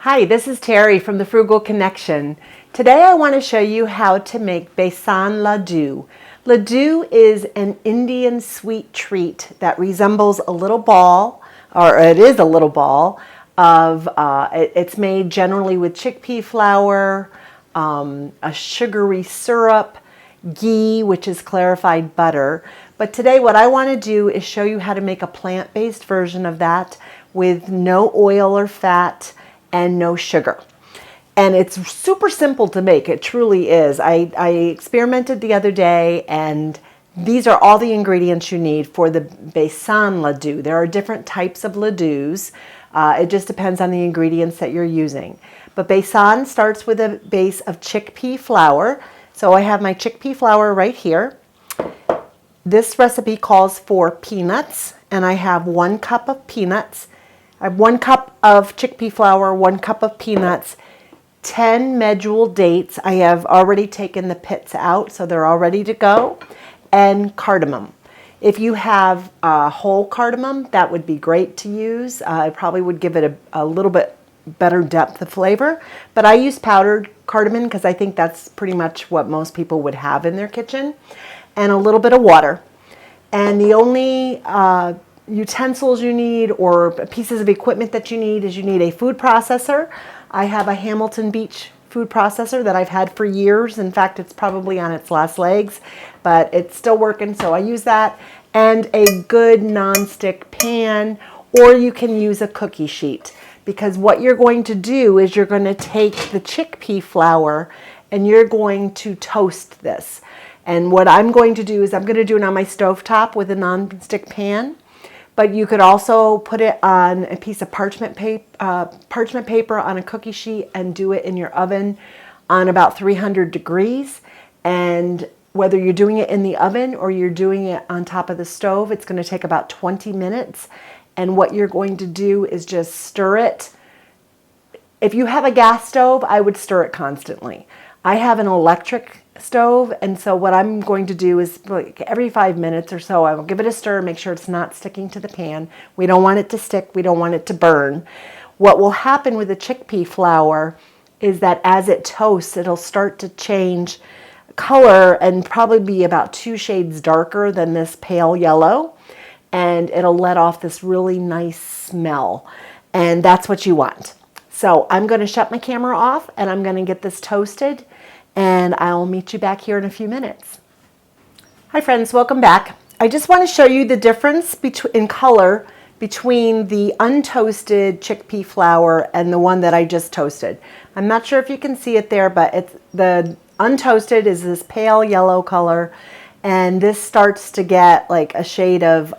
Hi, this is Terry from the Frugal Connection. Today I want to show you how to make Besan Ladoo. Ladoo is an Indian sweet treat that resembles a little ball, or it is a little ball, it's made generally with chickpea flour, a sugary syrup, ghee, which is clarified butter. But today what I want to do is show you how to make a plant-based version of that with no oil or fat and no sugar. And it's super simple to make. It truly is. I experimented the other day, and these are all the ingredients you need for the Besan Ladoo. There are different types of ladoos. It just depends on the ingredients that you're using. But Besan starts with a base of chickpea flour. So I have my chickpea flour right here. This recipe calls for peanuts, and I have 1 cup of peanuts. I have 1 cup of chickpea flour, 1 cup of peanuts, 10 medjool dates. I have already taken the pits out, so they're all ready to go, and cardamom. If you have whole cardamom, that would be great to use. I probably would give it a little bit better depth of flavor, but I use powdered cardamom because I think that's pretty much what most people would have in their kitchen, and a little bit of water. And the only utensils you need or pieces of equipment that you need is you need a food processor. I have a Hamilton Beach food processor that I've had for years. In fact, it's probably on its last legs, but it's still working, so I use that. And a good non-stick pan, or you can use a cookie sheet, because what you're going to do is you're going to take the chickpea flour and you're going to toast this. And what I'm going to do is I'm going to do it on my stovetop with a non-stick pan. But you could also put it on a piece of parchment paper on a cookie sheet and do it in your oven on about 300 degrees. And whether you're doing it in the oven or you're doing it on top of the stove, it's going to take about 20 minutes. And what you're going to do is just stir it. If you have a gas stove, I would stir it constantly. I have an electric stove, and so what I'm going to do is like every 5 minutes or so I will give it a stir, make sure it's not sticking to the pan. We don't want it to stick, we don't want it to burn. What will happen with the chickpea flour is that as it toasts, it'll start to change color and probably be about 2 shades darker than this pale yellow, and it'll let off this really nice smell, and that's what you want. So I'm going to shut my camera off and I'm going to get this toasted, and I'll meet you back here in a few minutes. Hi friends, welcome back. I just want to show you the difference in color between the untoasted chickpea flour and the one that I just toasted. I'm not sure if you can see it there, but the untoasted is this pale yellow color, and this starts to get like a shade of,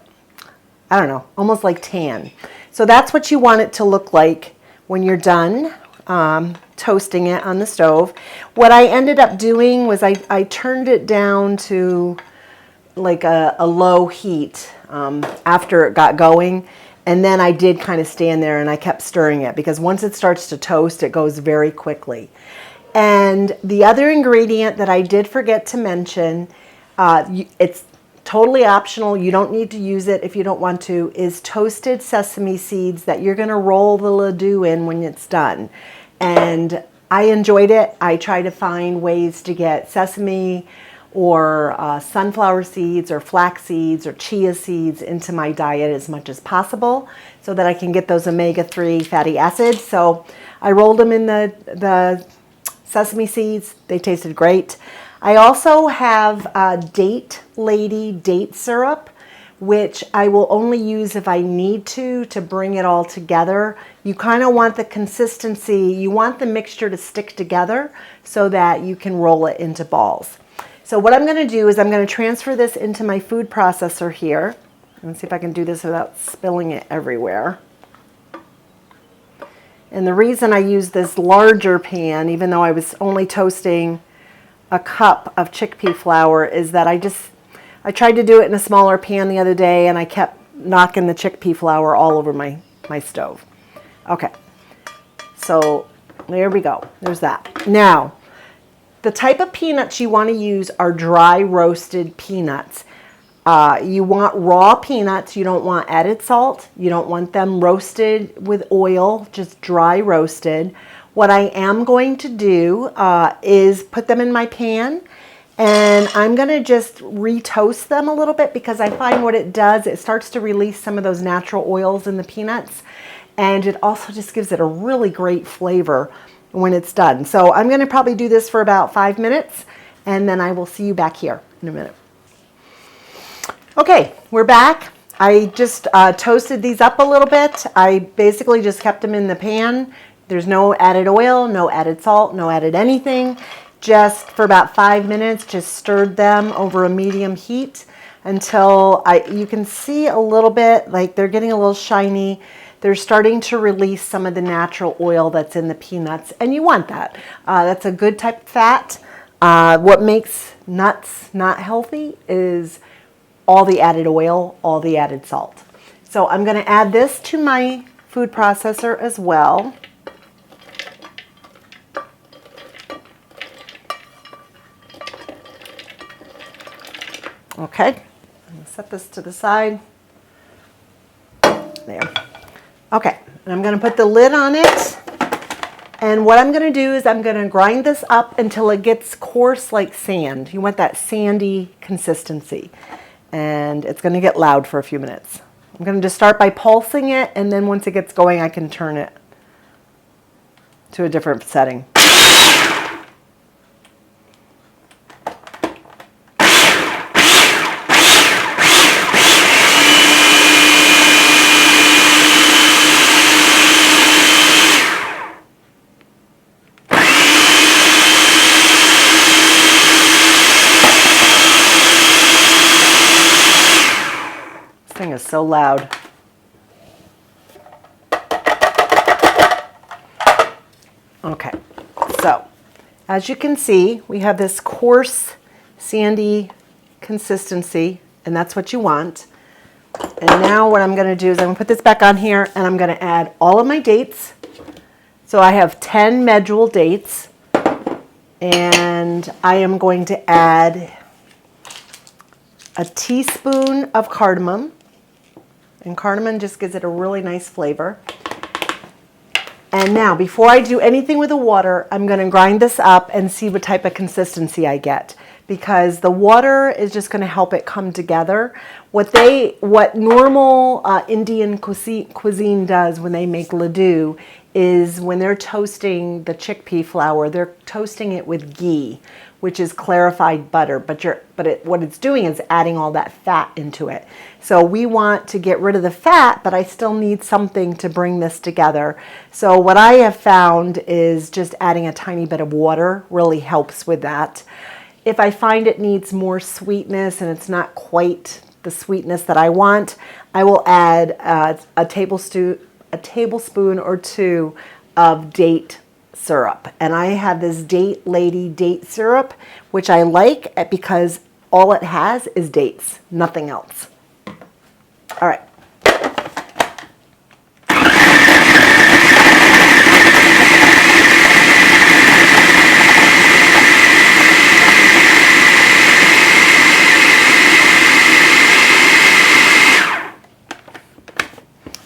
I don't know, almost like tan. So that's what you want it to look like when you're done toasting it on the stove. What I ended up doing was I turned it down to like a low heat after it got going, and then I did kind of stand there and I kept stirring it, because once it starts to toast, it goes very quickly. And the other ingredient that I did forget to mention, it's totally optional, you don't need to use it if you don't want to, is toasted sesame seeds that you're going to roll the ladoo in when it's done. And I enjoyed it. I try to find ways to get sesame or sunflower seeds or flax seeds or chia seeds into my diet as much as possible so that I can get those omega-3 fatty acids. So I rolled them in the sesame seeds. They tasted great. I also have Date Lady date syrup, which I will only use if I need to bring it all together. You kind of want the consistency, you want the mixture to stick together so that you can roll it into balls. So what I'm going to do is I'm going to transfer this into my food processor here. Let's see if I can do this without spilling it everywhere. And the reason I use this larger pan, even though I was only toasting a cup of chickpea flour, is that I tried to do it in a smaller pan the other day, and I kept knocking the chickpea flour all over my stove. Okay, so there we go. There's that. Now, the type of peanuts you want to use are dry roasted peanuts. You want raw peanuts. You don't want added salt. You don't want them roasted with oil, just dry roasted. What I am going to do is put them in my pan, and I'm going to just re-toast them a little bit, because I find what it does, it starts to release some of those natural oils in the peanuts, and it also just gives it a really great flavor when it's done. So I'm going to probably do this for about 5 minutes, and then I will see you back here in a minute. Okay, we're back. I just toasted these up a little bit. I basically just kept them in the pan. There's no added oil, no added salt, no added anything. Just for about 5 minutes, just stirred them over a medium heat until you can see a little bit, like they're getting a little shiny. They're starting to release some of the natural oil that's in the peanuts, and you want that. That's a good type of fat. What makes nuts not healthy is all the added oil, all the added salt. So I'm going to add this to my food processor as well. Okay, I'm going to set this to the side. There. Okay, and I'm going to put the lid on it. And what I'm going to do is I'm going to grind this up until it gets coarse like sand. You want that sandy consistency. And it's going to get loud for a few minutes. I'm going to just start by pulsing it, and then once it gets going, I can turn it to a different setting. This thing is so loud. Okay, so as you can see, we have this coarse, sandy consistency, and that's what you want. And now what I'm going to do is I'm going to put this back on here, and I'm going to add all of my dates. So I have 10 medjool dates, and I am going to add a teaspoon of cardamom, and cardamom just gives it a really nice flavor. And now, before I do anything with the water, I'm going to grind this up and see what type of consistency I get, because the water is just going to help it come together. What normal Indian cuisine does when they make ladoo is when they're toasting the chickpea flour, they're toasting it with ghee, which is clarified butter, what it's doing is adding all that fat into it. So we want to get rid of the fat, but I still need something to bring this together. So what I have found is just adding a tiny bit of water really helps with that. If I find it needs more sweetness and it's not quite the sweetness that I want, I will add a tablespoon or two of date syrup. And I have this Date Lady date syrup, which I like because all it has is dates, nothing else. All right.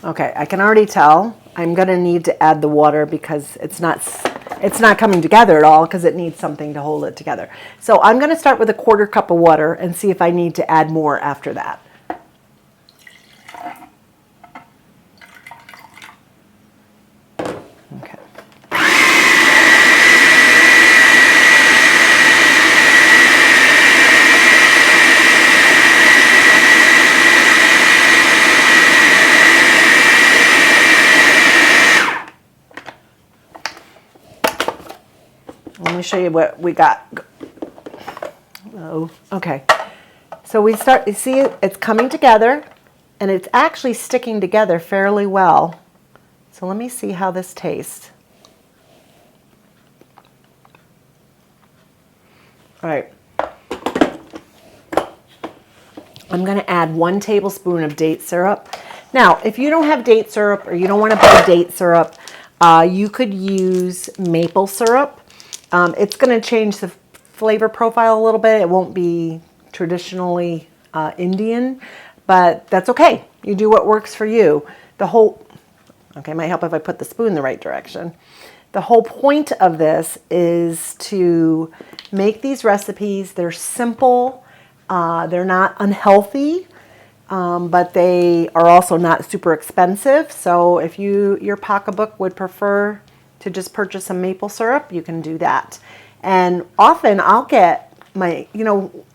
Okay, I can already tell I'm going to need to add the water because it's not coming together at all, because it needs something to hold it together. So I'm going to start with a 1/4 cup of water and see if I need to add more after that. Okay. Let me show you what we got. Oh, okay. So we start, you see it's coming together, and it's actually sticking together fairly well. So let me see how this tastes. All right. I'm going to add 1 tablespoon of date syrup. Now, if you don't have date syrup or you don't want to buy date syrup, you could use maple syrup. It's going to change the flavor profile a little bit. It won't be traditionally Indian, but that's okay. You do what works for you. Okay, it might help if I put the spoon the right direction. The whole point of this is to make these recipes. They're simple, they're not unhealthy, but they are also not super expensive. So if your pocketbook would prefer to just purchase some maple syrup, you can do that. And often I'll get I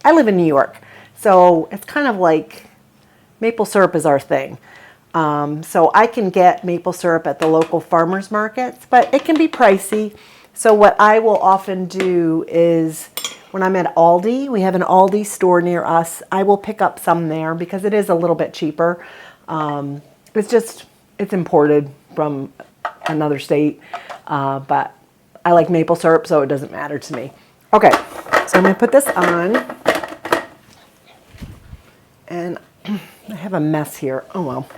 live in New York, so it's kind of like maple syrup is our thing. So I can get maple syrup at the local farmers markets, but it can be pricey. So what I will often do is when I'm at Aldi, we have an Aldi store near us, I will pick up some there because it is a little bit cheaper. It's imported from another state, but I like maple syrup, so it doesn't matter to me. Okay, so I'm going to put this on. And I have a mess here. Oh, well.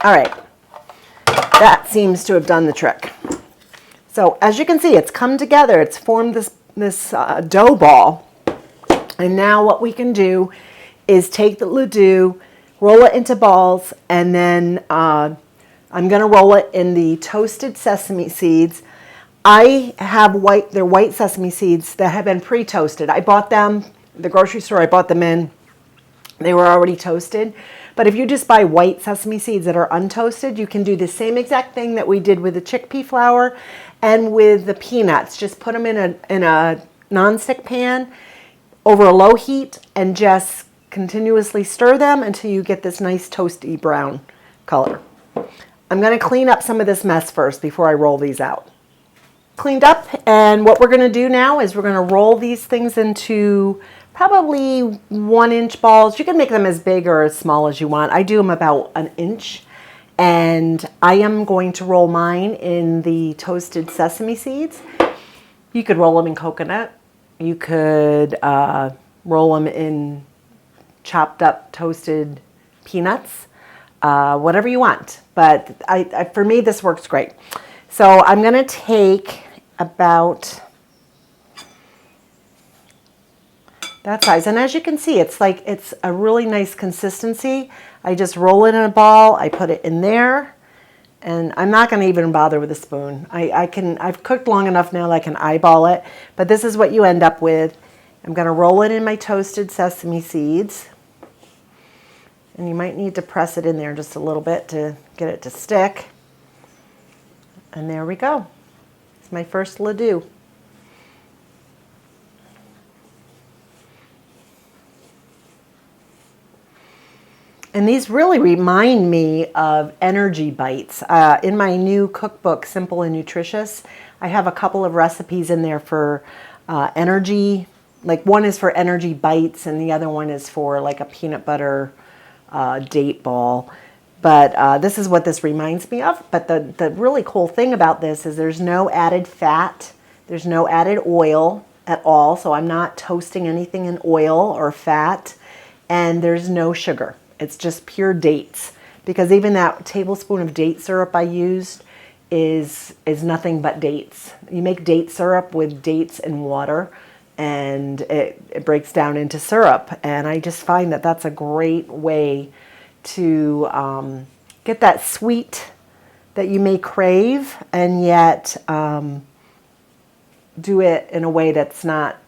All right, that seems to have done the trick. So as you can see, it's come together. It's formed this dough ball. And now what we can do is take the Lodoo, roll it into balls, and then I'm going to roll it in the toasted sesame seeds. I have they're white sesame seeds that have been pre-toasted. I bought them, the grocery store I bought them in, they were already toasted. But if you just buy white sesame seeds that are untoasted, you can do the same exact thing that we did with the chickpea flour and with the peanuts. Just put them in a nonstick pan over a low heat and just continuously stir them until you get this nice toasty brown color. I'm going to clean up some of this mess first before I roll these out. Cleaned up, and what we're going to do now is we're going to roll these things into probably 1-inch balls. You can make them as big or as small as you want. I do them about 1 inch, and I am going to roll mine in the toasted sesame seeds. You could roll them in coconut. You could roll them in chopped up toasted peanuts, whatever you want. But for me, this works great. So I'm going to take about that size. And as you can see, it's a really nice consistency. I just roll it in a ball. I put it in there. And I'm not going to even bother with a spoon. I've cooked long enough now that I can eyeball it. But this is what you end up with. I'm going to roll it in my toasted sesame seeds. And you might need to press it in there just a little bit to get it to stick. And there we go. It's my first Lodoo. And these really remind me of energy bites. In my new cookbook, Simple and Nutritious, I have a couple of recipes in there for energy. Like one is for energy bites and the other one is for like a peanut butter date ball. But this is what this reminds me of. But the really cool thing about this is there's no added fat. There's no added oil at all. So I'm not toasting anything in oil or fat. And there's no sugar. It's just pure dates, because even that tablespoon of date syrup I used is nothing but dates. You make date syrup with dates and water, and it breaks down into syrup. And I just find that that's a great way to get that sweet that you may crave, and yet do it in a way that's not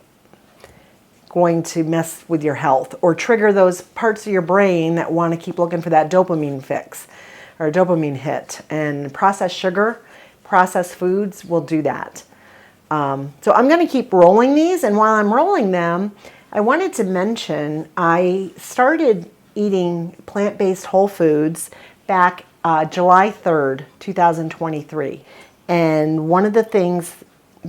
going to mess with your health or trigger those parts of your brain that want to keep looking for that dopamine fix or dopamine hit. And processed sugar, processed foods will do that. So I'm going to keep rolling these, and while I'm rolling them, I wanted to mention I started eating plant-based whole foods back July 3rd, 2023. And one of the things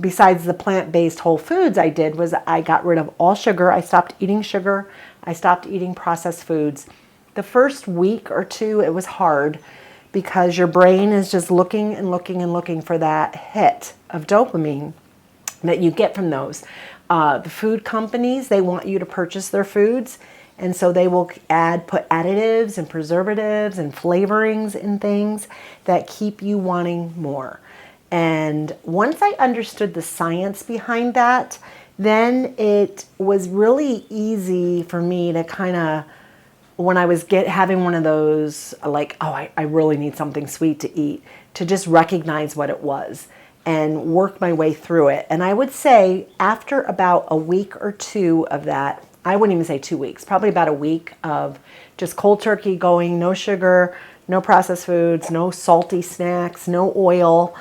besides the plant-based whole foods I did was I got rid of all sugar. I stopped eating sugar. I stopped eating processed foods. The first week or two, it was hard because your brain is just looking and looking and looking for that hit of dopamine that you get from those. The food companies, they want you to purchase their foods. And so they will put additives and preservatives and flavorings in things that keep you wanting more. And once I understood the science behind that, then it was really easy for me to kind of, when I was having one of those, like, oh, I really need something sweet to eat, to just recognize what it was and work my way through it. And I would say after about a week or two of that, I wouldn't even say 2 weeks, probably about a week of just cold turkey going, no sugar, no processed foods, no salty snacks, no oil,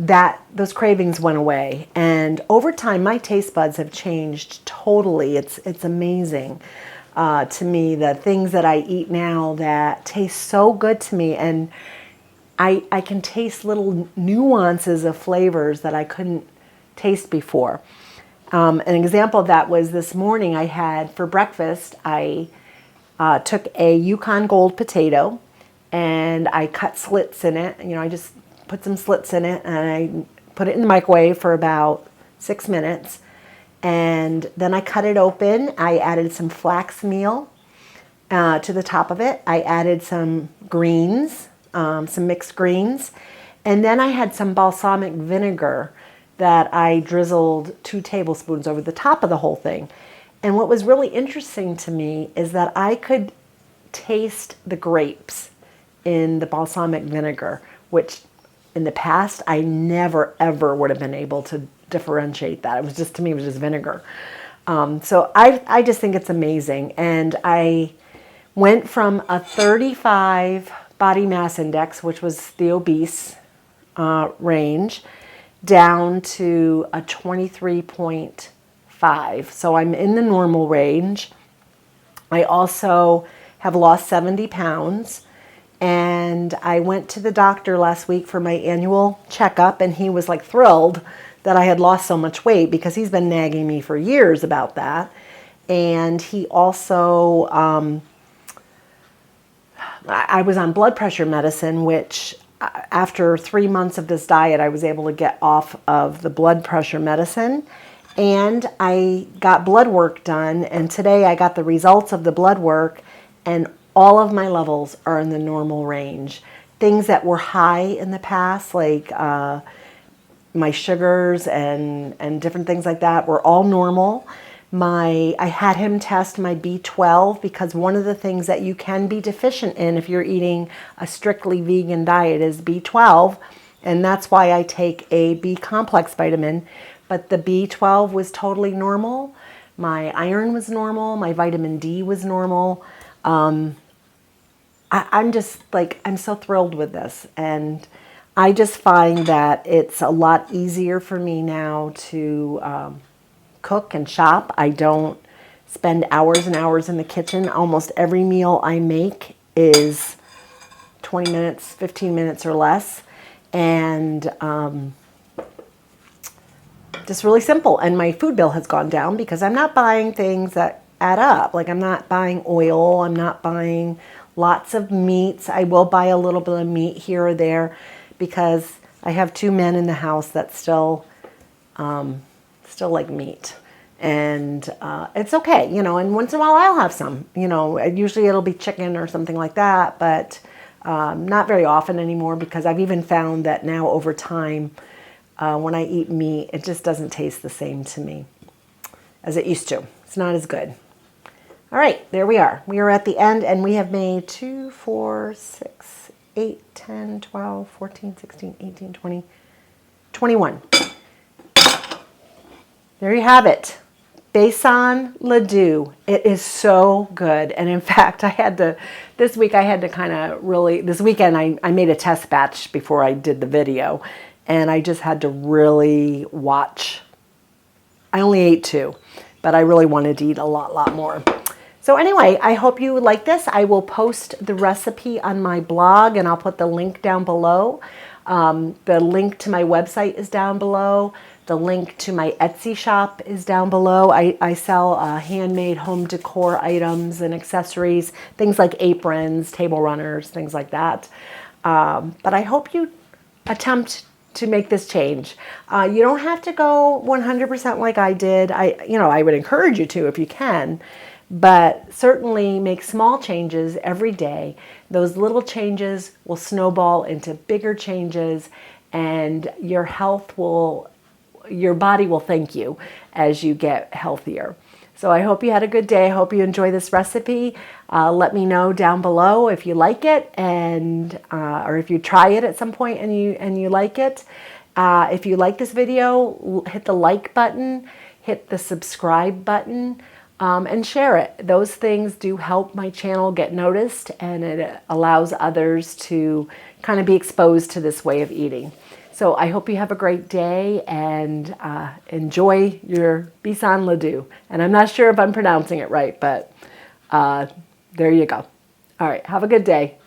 that those cravings went away. And over time, my taste buds have changed totally. It's amazing to me, the things that I eat now that taste so good to me. And I can taste little nuances of flavors that I couldn't taste before. An example of that was this morning I had for breakfast, I took a Yukon Gold potato and I cut slits in it. You know, I just put some slits in it and I put it in the microwave for about 6 minutes. And then I cut it open. I added some flax meal to the top of it. I added some greens, some mixed greens. And then I had some balsamic vinegar that I drizzled 2 tablespoons over the top of the whole thing. And what was really interesting to me is that I could taste the grapes in the balsamic vinegar, which in the past I never ever would have been able to differentiate that. It was just, to me, it was just vinegar. So I just think it's amazing. And I went from a 35 body mass index, which was the obese range, down to a 23.5. So I'm in the normal range. I also have lost 70 pounds. And I went to the doctor last week for my annual checkup, and he was like thrilled that I had lost so much weight because he's been nagging me for years about that. And he also, I was on blood pressure medicine, which after 3 months of this diet, I was able to get off of the blood pressure medicine. And I got blood work done. And today I got the results of the blood work, and all of my levels are in the normal range. Things that were high in the past, like my sugars and different things like that, were all normal. I had him test my B12 because one of the things that you can be deficient in if you're eating a strictly vegan diet is B12. And that's why I take a B complex vitamin. But the B12 was totally normal. My iron was normal. My vitamin D was normal. I'm just like, I'm so thrilled with this. And I just find that it's a lot easier for me now to cook and shop. I don't spend hours and hours in the kitchen. Almost every meal I make is 20 minutes, 15 minutes or less. And just really simple. And my food bill has gone down because I'm not buying things that add up. Like I'm not buying oil. I'm not buying lots of meats. I will buy a little bit of meat here or there because I have 2 men in the house that still like meat. And it's okay, you know, and once in a while I'll have some, you know, usually it'll be chicken or something like that, but not very often anymore because I've even found that now over time, when I eat meat, it just doesn't taste the same to me as it used to. It's not as good. All right, there we are. We are at the end, and we have made 2, 4, 6, 8, 10, 12, 14, 16, 18, 20, 21. There you have it. Besan Ladoo. It is so good. And in fact, this week I had to kind of really, this weekend I made a test batch before I did the video. And I just had to really watch. I only ate 2, but I really wanted to eat a lot more. So anyway, I hope you like this. I will post the recipe on my blog, and I'll put the link down below. The link to my website is down below. The link to my Etsy shop is down below. I sell handmade home decor items and accessories, things like aprons, table runners, things like that. But I hope you attempt to make this change. You don't have to go 100% like I did. I would encourage you to if you can, but certainly make small changes every day. Those little changes will snowball into bigger changes, and your body will thank you as you get healthier. So I hope you had a good day. I hope you enjoy this recipe. Let me know down below if you like it, and or if you try it at some point and you like it. If you like this video, hit the like button, hit the subscribe button, and share it. Those things do help my channel get noticed, and it allows others to kind of be exposed to this way of eating. So I hope you have a great day, and enjoy your Besan Ladoo. And I'm not sure if I'm pronouncing it right, but there you go. All right, have a good day.